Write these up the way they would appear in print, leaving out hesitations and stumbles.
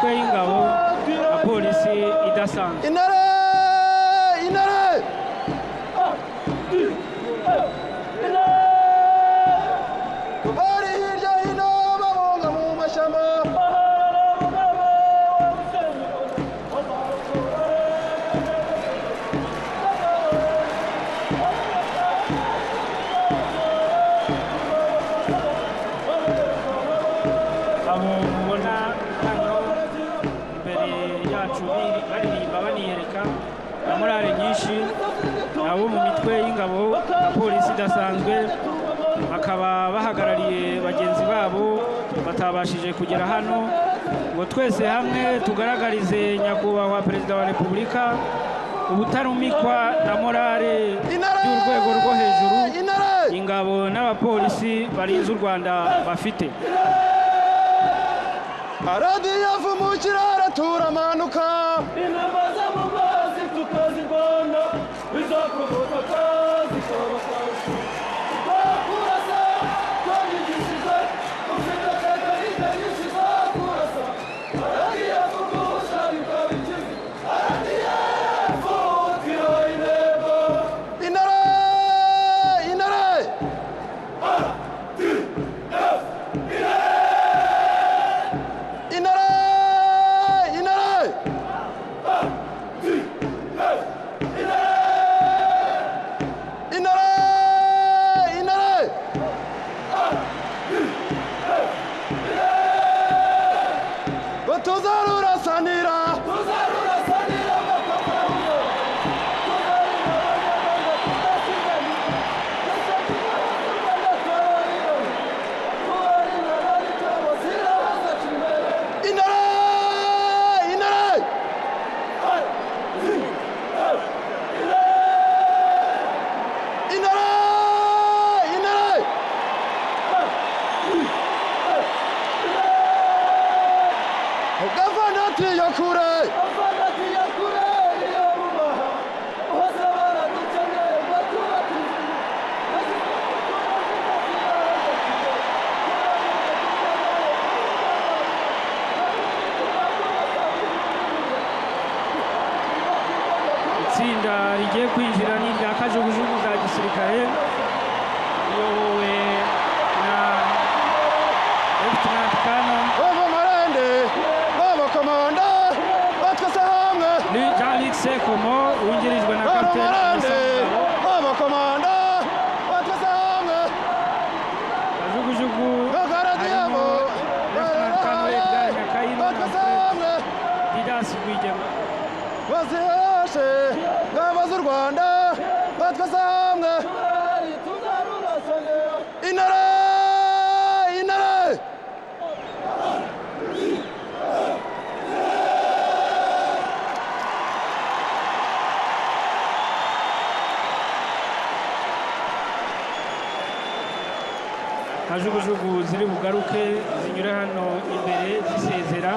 mitwe y'ingabo na polisi idasanzwe. Intare bari hirya hino babonga mu mashyamba abo mubona hano imbere yacu baririmba baniyereka na morale nyinshi abo mu mitwe y'ingabo na polisi idasanzwe bakaba bahagarariye bagenzi babo batabashije kugera hano ngo twese hamwe tugaragarize nyakubahwa perezida wa repubulika ubutarumikwa na morale y'urwego rwo hejuru ingabo n'abapolisi barinze u Rwanda bafite. aradiyo avumukira araturamanuka inama zo mu mazi tukazibona bizakomoka zikoroka bakurasa twabigishije ufite teka y'indayishi zakurasa aradiyo avugusha bikabikiza aradiyo avukira intego intare tuzarurasanira itsinda rigiye kwinjira ni rya kajugujugu za gisirikare riyobowe na Lieutenant Colonel Marende b'abakomanda batwese hamwe Jean-Luc Sekomo wungirijwe na Captain Marende b'abakomanda batwese hamwe kajugujugu bagaragiyemo Lieutenant Colonel Edgar Nyakayiru batwese hamwe Didas Rwigema bazihashe ngabo z'u Rwanda batwese hamwe intare kajugujugu ziri bugaruke zinyure hano imbere zisezera.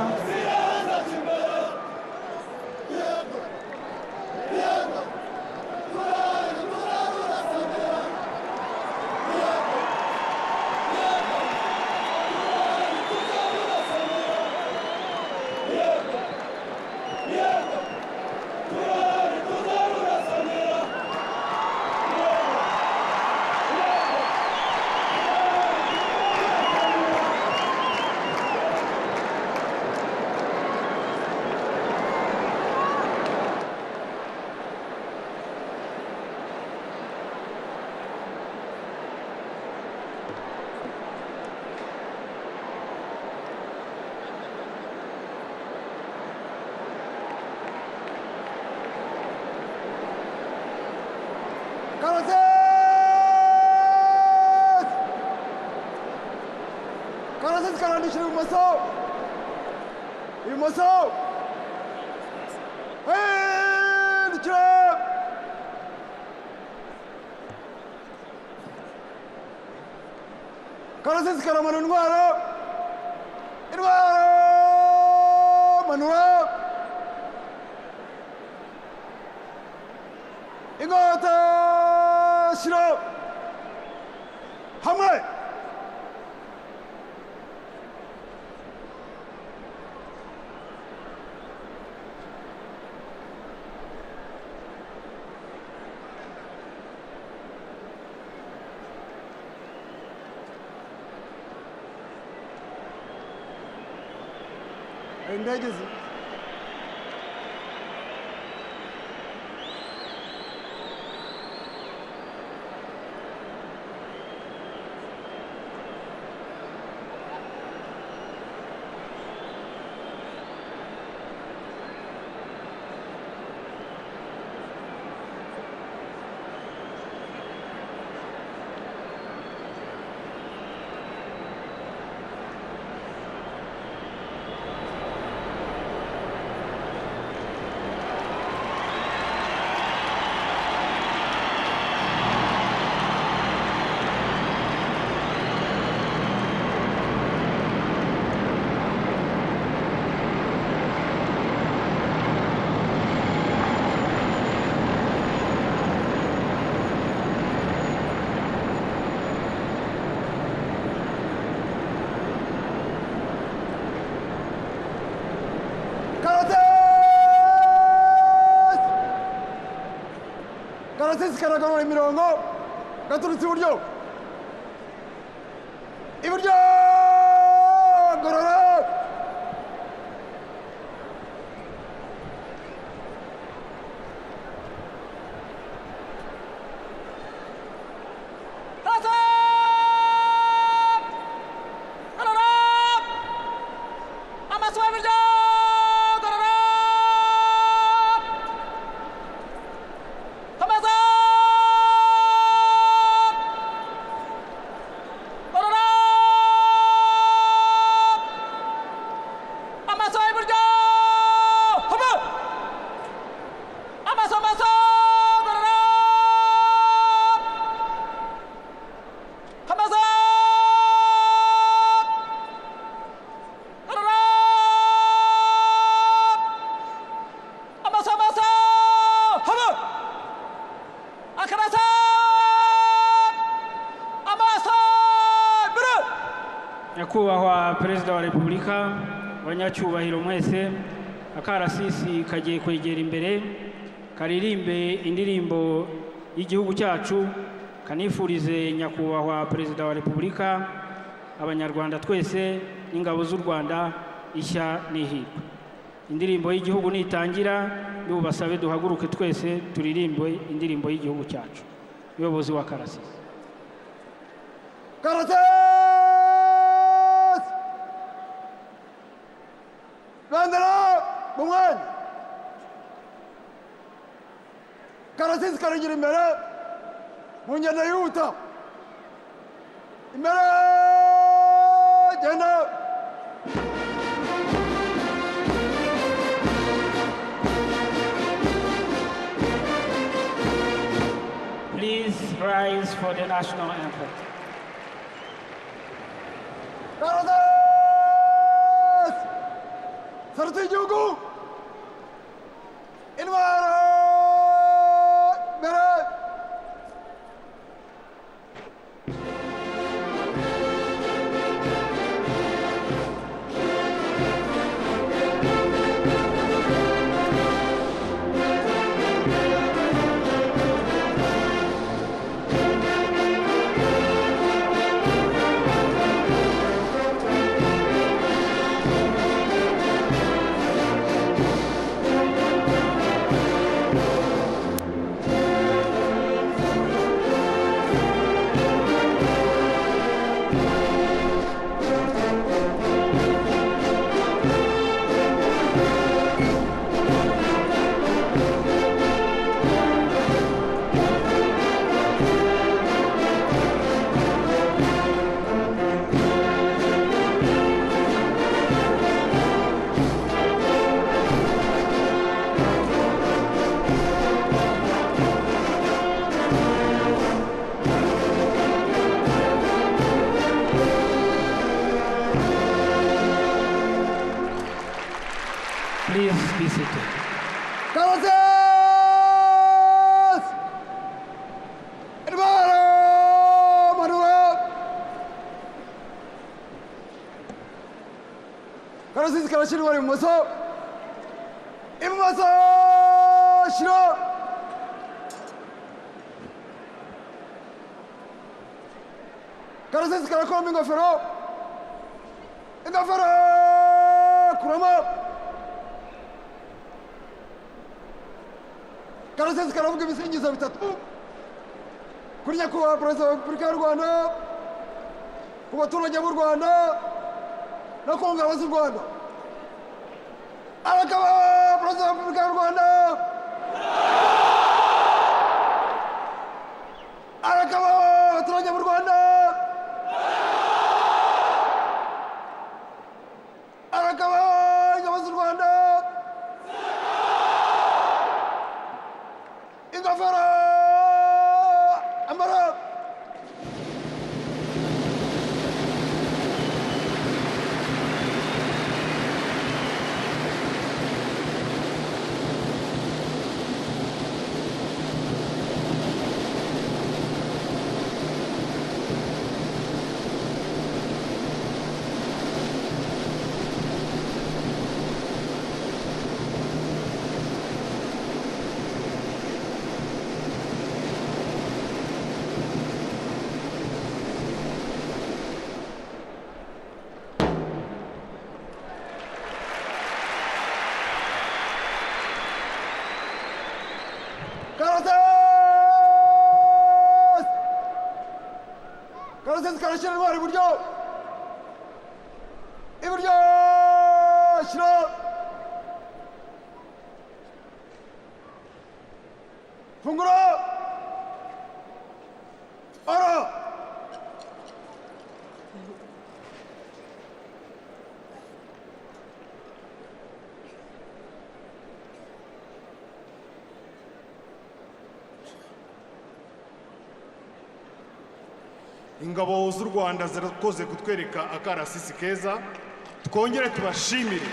Karasız kardeşim ibumoso karasız karamanun intwaro manura ingota shiro hamwe indege karasisi karagarura imirongo gaturutse iburyo gorora nyakubahwa perezida wa repubulika abanyacyubahiro mwese akarasisi kagiye kwegera imbere karirimbe indirimbo y'igihugu cyacu kanifurize nyakubahwa perezida wa repubulika abanyarwanda twese n'ingabo z'u Rwanda ishya n'ihirwe. Indirimbo y'igihugu nitangira n'ubasabe duhaguruke twese turirimbe indirimbo y'igihugu cyacu. Uyobozi wa karasisi bandera mu mwanya karasisi karagira imbere mu ngendo yihuta imbere genda Please rise for the national anthem. Sarıtı Yugu İnvara Bere Please be seated. Karasız İnvara Manura Karasız Karasız var ibumoso shiro Karasız karakuramo ingofero kurama karasesi karavuga ibisingizo bitatu kuri nyakubahwa perezida wa repubulika y'u rwanda ku baturage b'u rwanda no ku ngabo z'u rwanda arakaba perezida wa repubulika y'u rwanda arakaba abaturage b'u rwanda arakaba ingabo z'u rwanda ingofero ambara karasesi karashyira intwari iburyo shyira funguro ora ingabo z'u Rwanda zirakoze kutwereka akarasisi keza twongere tubashimire